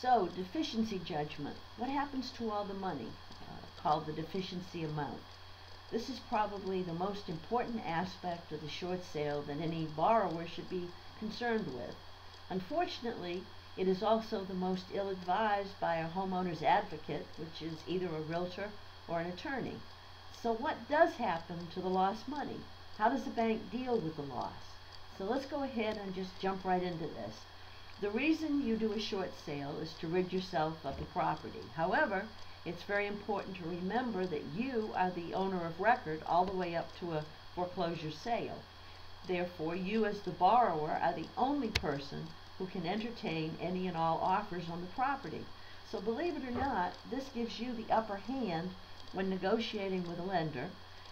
So, deficiency judgment. What happens to all the money? Called the deficiency amount. This is probably the most important aspect of the short sale that any borrower should be concerned with. Unfortunately, it is also the most ill-advised by a homeowner's advocate, which is either a realtor or an attorney. So what does happen to the lost money? How does the bank deal with the loss? So let's go ahead and just jump right into this. The reason you do a short sale is to rid yourself of the property. However, it's very important to remember that you are the owner of record all the way up to a foreclosure sale. Therefore, you as the borrower are the only person who can entertain any and all offers on the property. So believe it or not, this gives you the upper hand when negotiating with a lender,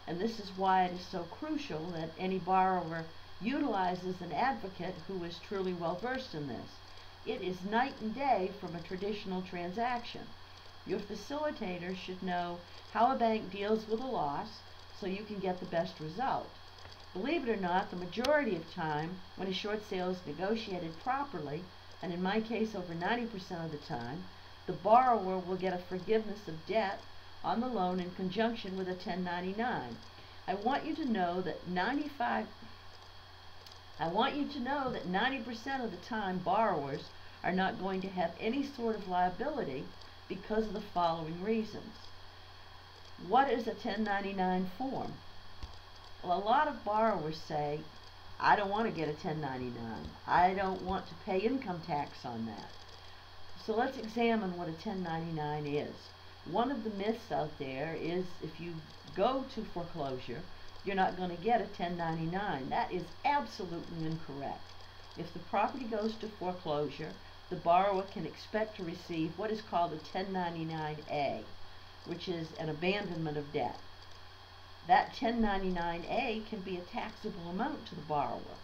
and this is why it is so crucial that any borrower utilizes an advocate who is truly well versed in this. It is night and day from a traditional transaction. Your facilitator should know how a bank deals with a loss so you can get the best result. Believe it or not, the majority of time when a short sale is negotiated properly, and in my case over 90% of the time, the borrower will get a forgiveness of debt on the loan in conjunction with a 1099. I want you to know that 90% of the time borrowers are not going to have any sort of liability because of the following reasons. What is a 1099 form? Well, a lot of borrowers say, I don't want to get a 1099. I don't want to pay income tax on that. So let's examine what a 1099 is. One of the myths out there is if you go to foreclosure, you're not going to get a 1099. That is absolutely incorrect. If the property goes to foreclosure, the borrower can expect to receive what is called a 1099-A, which is an abandonment of debt. That 1099-A can be a taxable amount to the borrower.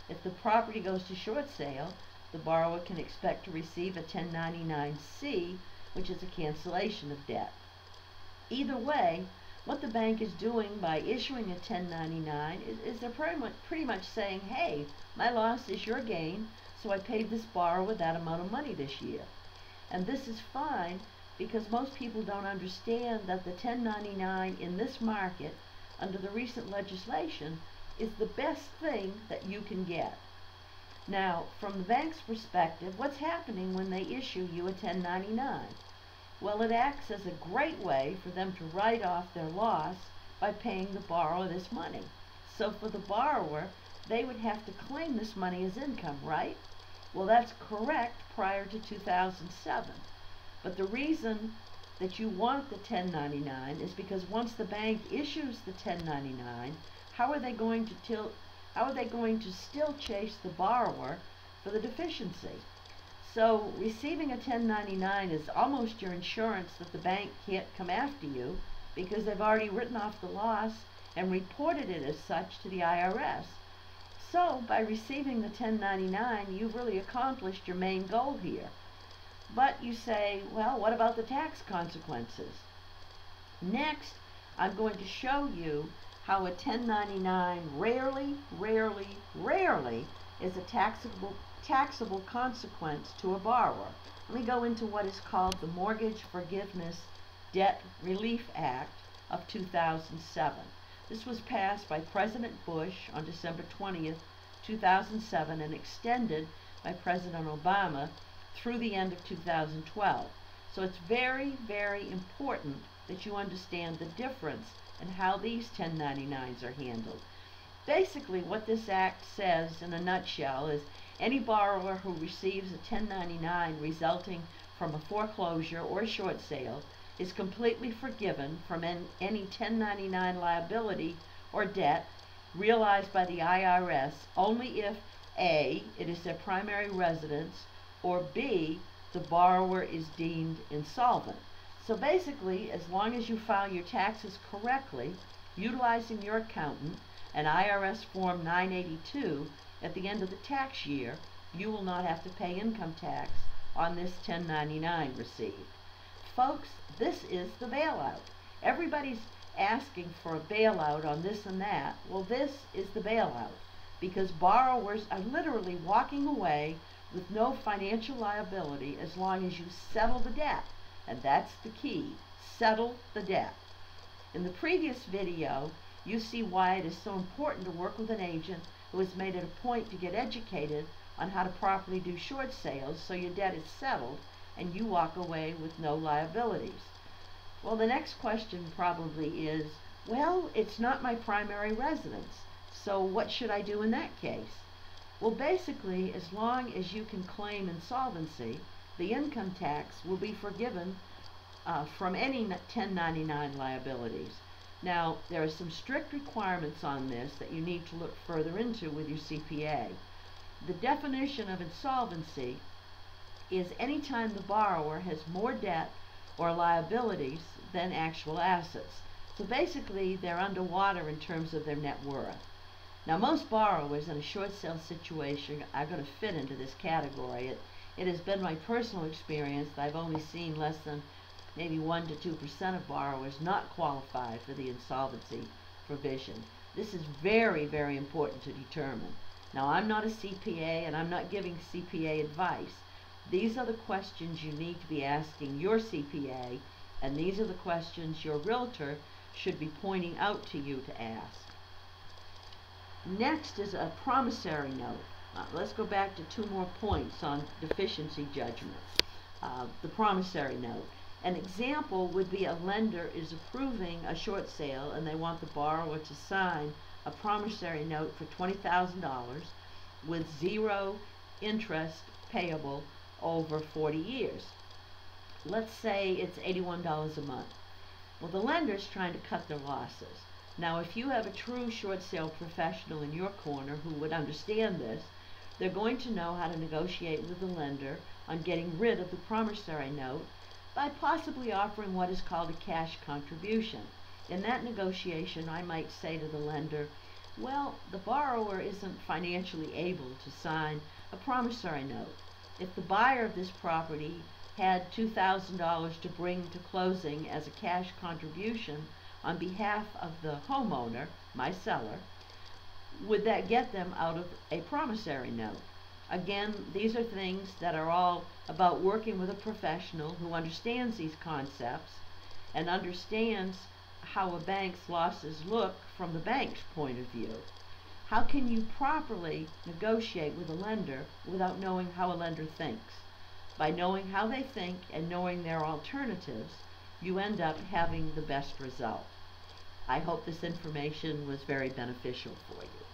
If the property goes to short sale, the borrower can expect to receive a 1099-C, which is a cancellation of debt. Either way, what the bank is doing by issuing a 1099 is they're pretty much saying, hey, my loss is your gain, so I paid this borrower that amount of money this year. And this is fine because most people don't understand that the 1099 in this market, under the recent legislation, is the best thing that you can get. Now, from the bank's perspective, what's happening when they issue you a 1099? Well, it acts as a great way for them to write off their loss by paying the borrower this money. So for the borrower, they would have to claim this money as income, right? Well, that's correct prior to 2007. But the reason that you want the 1099 is because once the bank issues the 1099, how are they going to still chase the borrower for the deficiency? So receiving a 1099 is almost your insurance that the bank can't come after you because they've already written off the loss and reported it as such to the IRS. So by receiving the 1099, you've really accomplished your main goal here. But you say, well, what about the tax consequences? Next, I'm going to show you how a 1099 rarely is a taxable consequence to a borrower. Let me go into what is called the Mortgage Forgiveness Debt Relief Act of 2007. This was passed by President Bush on December 20th, 2007 and extended by President Obama through the end of 2012. So it's very, very important that you understand the difference in how these 1099s are handled. Basically, what this act says in a nutshell is any borrower who receives a 1099 resulting from a foreclosure or short sale is completely forgiven from any 1099 liability or debt realized by the IRS only if A, it is their primary residence, or B, the borrower is deemed insolvent. So basically, as long as you file your taxes correctly, utilizing your accountant and IRS Form 982 at the end of the tax year, you will not have to pay income tax on this 1099 received. Folks, this is the bailout. Everybody's asking for a bailout on this and that. Well, this is the bailout because borrowers are literally walking away with no financial liability as long as you settle the debt. And that's the key, settle the debt. In the previous video, you see why it is so important to work with an agent who has made it a point to get educated on how to properly do short sales so your debt is settled and you walk away with no liabilities. Well, the next question probably is, well, it's not my primary residence, so what should I do in that case? Well, basically, as long as you can claim insolvency, the income tax will be forgiven from any 1099 liabilities. Now, there are some strict requirements on this that you need to look further into with your CPA. The definition of insolvency is any time the borrower has more debt or liabilities than actual assets. So basically, they're underwater in terms of their net worth. Now, most borrowers in a short sale situation are going to fit into this category. It has been my personal experience that I've only seen less than maybe 1 to 2% of borrowers not qualify for the insolvency provision. This is very, very important to determine. Now, I'm not a CPA and I'm not giving CPA advice. These are the questions you need to be asking your CPA, and these are the questions your realtor should be pointing out to you to ask. Next is a promissory note. Let's go back to 2 more points on deficiency judgment. The promissory note. An example would be a lender is approving a short sale and they want the borrower to sign a promissory note for $20,000 with 0 interest payable over 40 years. Let's say it's $81 a month. Well, the lender's trying to cut their losses. Now, if you have a true short sale professional in your corner who would understand this, they're going to know how to negotiate with the lender on getting rid of the promissory note by possibly offering what is called a cash contribution. In that negotiation, I might say to the lender, well, the borrower isn't financially able to sign a promissory note. If the buyer of this property had $2,000 to bring to closing as a cash contribution on behalf of the homeowner, my seller, would that get them out of a promissory note? Again, these are things that are all about working with a professional who understands these concepts and understands how a bank's losses look from the bank's point of view. How can you properly negotiate with a lender without knowing how a lender thinks? By knowing how they think and knowing their alternatives, you end up having the best result. I hope this information was very beneficial for you.